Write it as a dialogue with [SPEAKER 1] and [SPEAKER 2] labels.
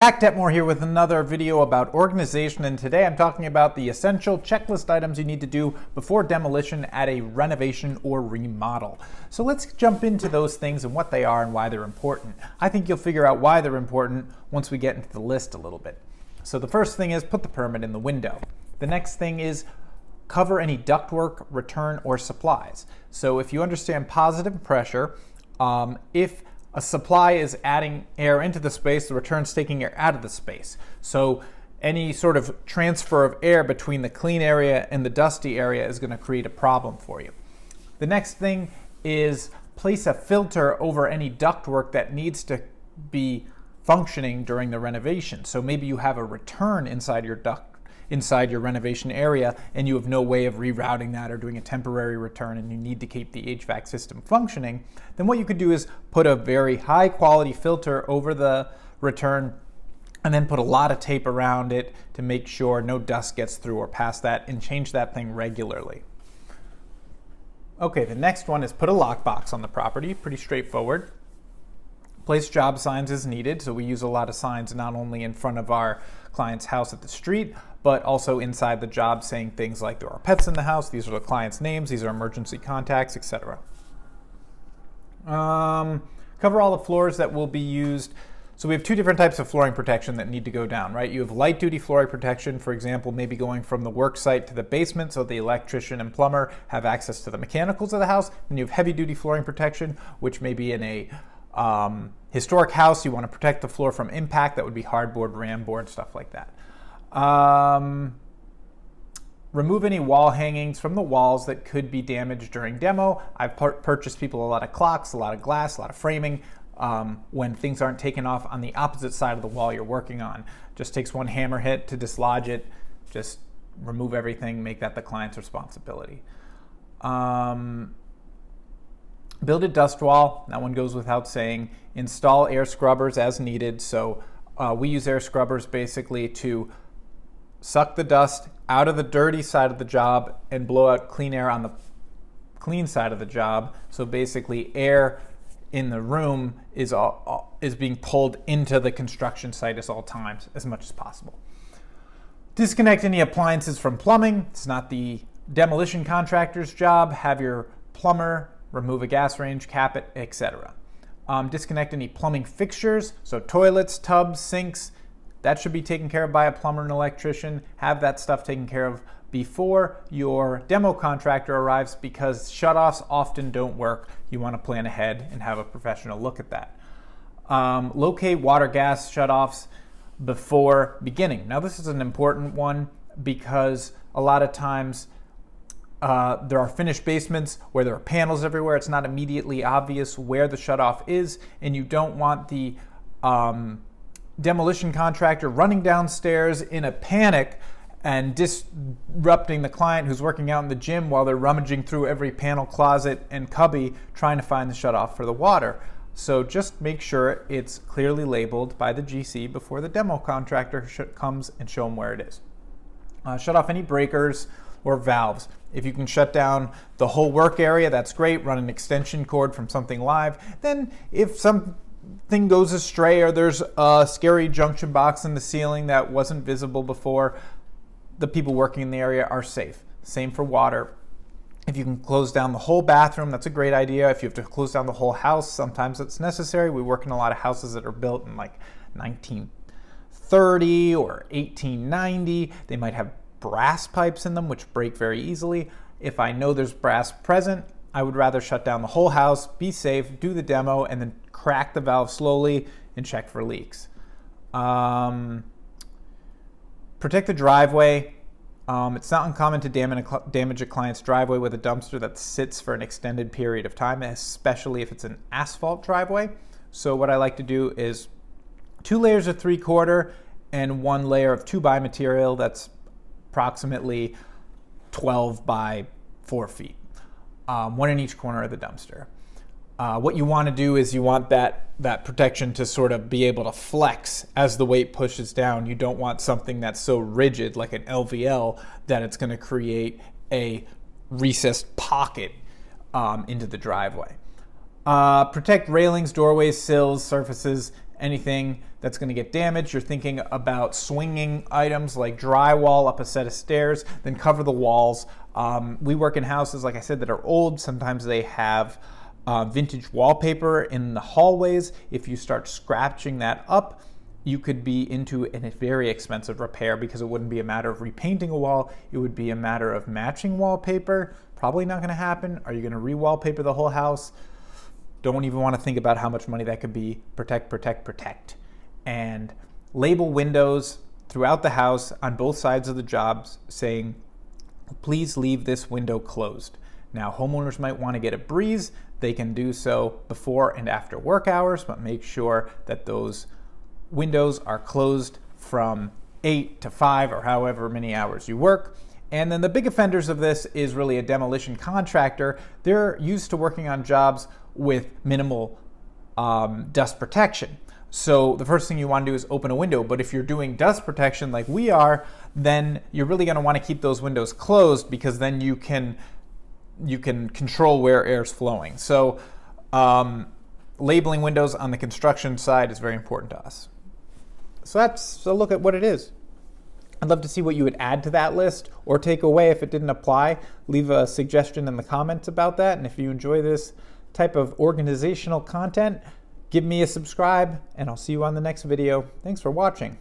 [SPEAKER 1] Back Detmore here with another video about organization, and today I'm talking about the essential checklist items you need to do before demolition at a renovation or remodel. So let's jump into those things and what they are and why they're important. I think you'll figure out why they're important once we get into the list a little bit. So the first thing is put the permit in the window. The next thing is cover any ductwork, return, or supplies. So if you understand positive pressure, if a supply is adding air into the space, the return's taking air out of the space. So any sort of transfer of air between the clean area and the dusty area is going to create a problem for you. The next thing is place a filter over any ductwork that needs to be functioning during the renovation. So maybe you have a return inside your renovation area and you have no way of rerouting that or doing a temporary return and you need to keep the HVAC system functioning, then what you could do is put a very high quality filter over the return and then put a lot of tape around it to make sure no dust gets through or past that, and change that thing regularly. Okay, the next one is put a lockbox on the property. Pretty straightforward. Place job signs as needed. So we use a lot of signs not only in front of our client's house at the street, but also inside the job, saying things like there are pets in the house, these are the client's names, these are emergency contacts, etc. Cover all the floors that will be used. So we have two different types of flooring protection that need to go down, right? You have light duty flooring protection, for example, maybe going from the work site to the basement so the electrician and plumber have access to the mechanicals of the house. And you have heavy duty flooring protection, which may be in a historic house. You want to protect the floor from impact. That would be hardboard, ram board, stuff like that. Remove any wall hangings from the walls that could be damaged during demo. I've purchased people a lot of clocks, a lot of glass, a lot of framing when things aren't taken off on the opposite side of the wall you're working on. Just takes one hammer hit to dislodge it. Just remove everything, make that the client's responsibility. Build a dust wall. That one goes without saying. Install air scrubbers as needed. So we use air scrubbers basically to suck the dust out of the dirty side of the job and blow out clean air on the clean side of the job. So basically air in the room is being pulled into the construction site at all times as much as possible. Disconnect any appliances from plumbing. It's not the demolition contractor's job. Have your plumber remove a gas range, cap it, etc. Disconnect any plumbing fixtures, so toilets, tubs, sinks. That should be taken care of by a plumber and electrician. Have that stuff taken care of before your demo contractor arrives, because shutoffs often don't work. You want to plan ahead and have a professional look at that. Locate water gas shutoffs before beginning. Now this is an important one because a lot of times there are finished basements where there are panels everywhere. It's not immediately obvious where the shutoff is, and you don't want the demolition contractor running downstairs in a panic and disrupting the client who's working out in the gym while they're rummaging through every panel, closet, and cubby trying to find the shutoff for the water. So just make sure it's clearly labeled by the GC before the demo contractor comes and show them where it is. Shut off any breakers or valves. If you can shut down the whole work area, that's great. Run an extension cord from something live. Then if something goes astray or there's a scary junction box in the ceiling that wasn't visible before, the people working in the area are safe. Same for water. If you can close down the whole bathroom, that's a great idea. If you have to close down the whole house, sometimes it's necessary. We work in a lot of houses that are built in like 1930 or 1890. They might have brass pipes in them, which break very easily. If I know there's brass present, I would rather shut down the whole house, be safe, do the demo, and then crack the valve slowly and check for leaks. Protect the driveway. It's not uncommon to damage a client's driveway with a dumpster that sits for an extended period of time, especially if it's an asphalt driveway. So what I like to do is 2 layers of 3/4 and 1 layer of 2x material that's approximately 12 by 4 feet, one in each corner of the dumpster. What you want to do is you want that protection to sort of be able to flex as the weight pushes down. You don't want something that's so rigid like an LVL that it's going to create a recessed pocket into the driveway. Protect railings, doorways, sills, surfaces, anything that's going to get damaged. You're thinking about swinging items like drywall up a set of stairs, then cover the walls. We work in houses, like I said, that are old. Sometimes they have vintage wallpaper in the hallways. If you start scratching that up, you could be into a very expensive repair, because it wouldn't be a matter of repainting a wall, it would be a matter of matching wallpaper. Probably not going to happen. Are you going to re-wallpaper the whole house? Don't even want to think about how much money that could be. Protect, protect, protect. And label windows throughout the house on both sides of the jobs saying, please leave this window closed. Now, homeowners might want to get a breeze. They can do so before and after work hours, but make sure that those windows are closed from 8 to 5 or however many hours you work. And then the big offenders of this is really a demolition contractor. They're used to working on jobs with minimal dust protection. So the first thing you want to do is open a window. But if you're doing dust protection like we are, then you're really going to want to keep those windows closed, because then you can control where air's flowing. So labeling windows on the construction side is very important to us. So that's a look at what it is. I'd love to see what you would add to that list or take away if it didn't apply. Leave a suggestion in the comments about that. And if you enjoy this type of organizational content, give me a subscribe, and I'll see you on the next video. Thanks for watching.